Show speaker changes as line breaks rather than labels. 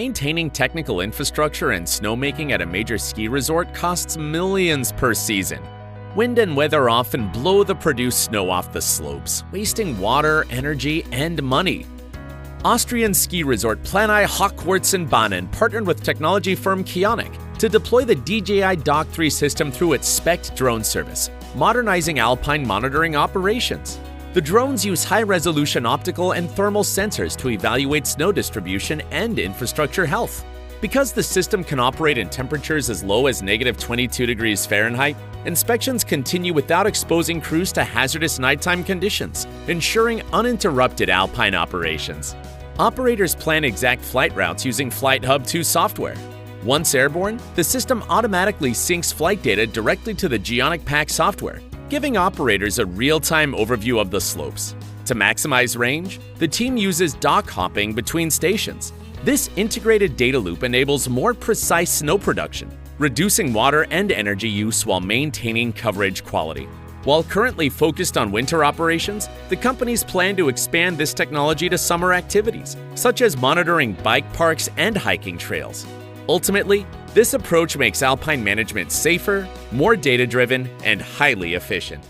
Maintaining technical infrastructure and snowmaking at a major ski resort costs millions per season. Wind and weather often blow the produced snow off the slopes, wasting water, energy, and money. Austrian ski resort Planai-Hochwurzen partnered with technology firm Kionic to deploy the DJI Dock 3 system through its SPECT drone service, modernizing alpine monitoring operations. The drones use high-resolution optical and thermal sensors to evaluate snow distribution and infrastructure health. Because the system can operate in temperatures as low as -22 degrees Fahrenheit, inspections continue without exposing crews to hazardous nighttime conditions, ensuring uninterrupted alpine operations. Operators plan exact flight routes using Flight Hub 2 software. Once airborne, the system automatically syncs flight data directly to the Kionic Pack software, giving operators a real-time overview of the slopes. To maximize range, the team uses dock hopping between stations. This integrated data loop enables more precise snow production, reducing water and energy use while maintaining coverage quality. While currently focused on winter operations, the companies plan to expand this technology to summer activities, such as monitoring bike parks and hiking trails. Ultimately, this approach makes alpine management safer, more data-driven, and highly efficient.